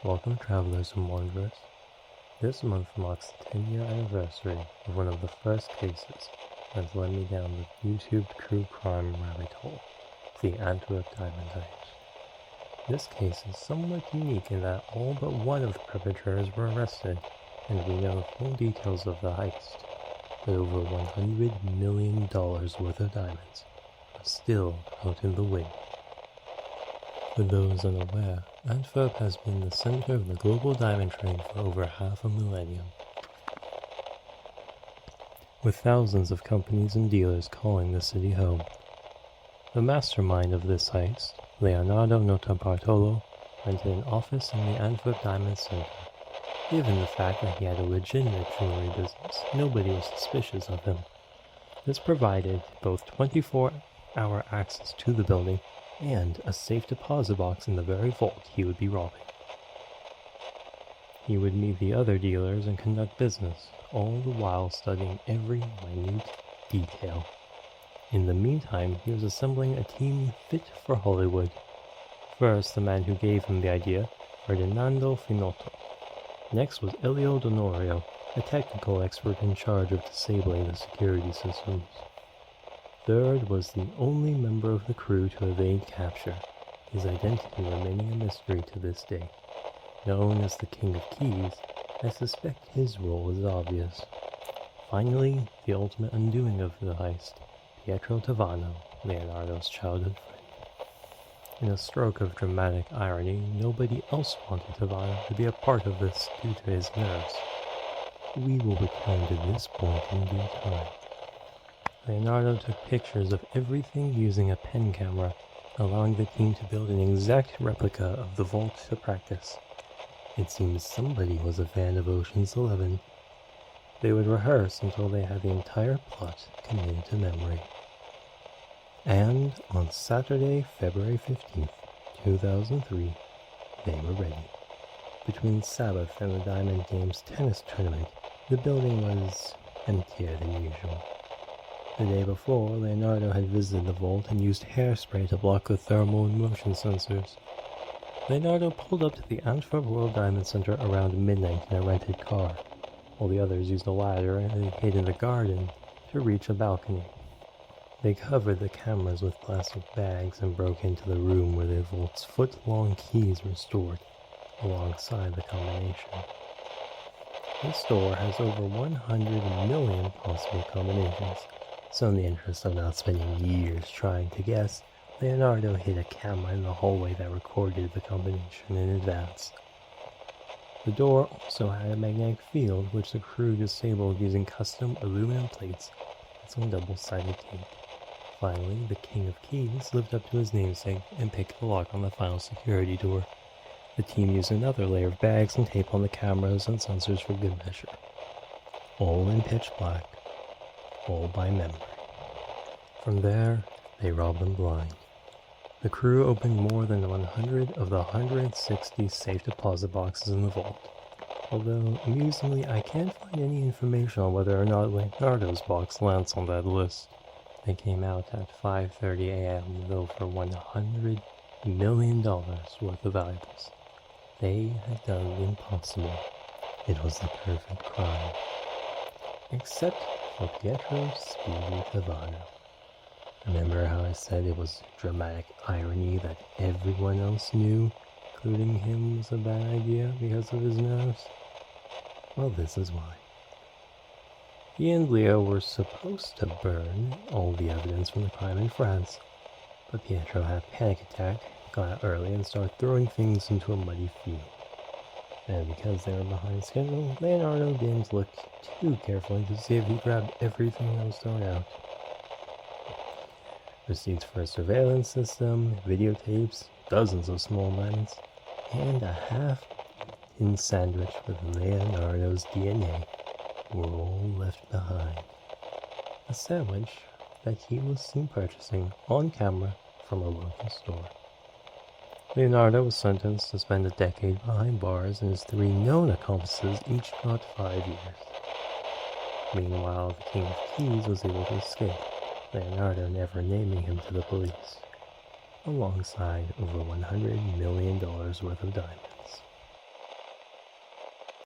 Welcome travelers and wanderers. This month marks the 10-year anniversary of one of the first cases that has led me down the YouTube true crime rabbit hole, the Antwerp diamond heist. This case is somewhat unique in that all but one of the perpetrators were arrested, and we know full details of the heist, but over $100 million worth of diamonds are still out in the wind. For those unaware, Antwerp has been the center of the global diamond trade for over half a millennium, with thousands of companies and dealers calling the city home. The mastermind of this heist, Leonardo Notarbartolo, rented an office in the Antwerp Diamond Center. Given the fact that he had a legitimate jewelry business, nobody was suspicious of him. This provided both 24-hour access to the building and a safe deposit box in the very vault he would be robbing. He would meet the other dealers and conduct business, all the while studying every minute detail. In the meantime, he was assembling a team fit for Hollywood. First, the man who gave him the idea, Ferdinando Finotto. Next was Elio Donorio, a technical expert in charge of disabling the security systems. Third was the only member of the crew to evade capture, his identity remaining a mystery to this day. Known as the King of Keys, I suspect his role is obvious. Finally, the ultimate undoing of the heist, Pietro Tavano, Leonardo's childhood friend. In a stroke of dramatic irony, nobody else wanted Tavano to be a part of this due to his nerves. We will return to this point in due time. Leonardo took pictures of everything using a pen camera, allowing the team to build an exact replica of the vault to practice. It seems somebody was a fan of Ocean's 11. They would rehearse until they had the entire plot committed to memory. And on Saturday, February 15th, 2003, they were ready. Between Sabbath and the Diamond Games tennis tournament, the building was emptier than usual. The day before, Leonardo had visited the vault and used hairspray to block the thermal and motion sensors. Leonardo pulled up to the Antwerp World Diamond Center around midnight in a rented car, while the others used a ladder and hid in the garden to reach a balcony. They covered the cameras with plastic bags and broke into the room where the vault's foot-long keys were stored, alongside the combination. This store has over 100 million possible combinations. So in the interest of not spending years trying to guess, Leonardo hid a camera in the hallway that recorded the combination in advance. The door also had a magnetic field which the crew disabled using custom aluminum plates and some double-sided tape. Finally, the King of Keys lived up to his namesake and picked the lock on the final security door. The team used another layer of bags and tape on the cameras and sensors for good measure. All in pitch black. All by memory. From there, they robbed them blind. The crew opened more than 100 of the 160 safe deposit boxes in the vault. Although, amusingly, I can't find any information on whether or not Leonardo's box lands on that list. They came out at 5:30 a.m. with over $100 million worth of valuables. They had done the impossible. It was the perfect crime. Except for Pietro Speedy Tavano. Remember how I said it was dramatic irony that everyone else knew, including him, was a bad idea because of his nerves? Well, this is why. He and Leo were supposed to burn all the evidence from the crime in France, but Pietro had a panic attack, got out early, and started throwing things into a muddy field. And because they were behind schedule, Leonardo didn't look too carefully to see if he grabbed everything that was thrown out. Receipts for a surveillance system, videotapes, dozens of small diamonds, and a half-eaten sandwich with Leonardo's DNA were all left behind. A sandwich that he was seen purchasing on camera from a local store. Leonardo was sentenced to spend a decade behind bars, and his 3 known accomplices each got 5 years. Meanwhile, the King of Keys was able to escape, Leonardo never naming him to the police, alongside over $100 million worth of diamonds.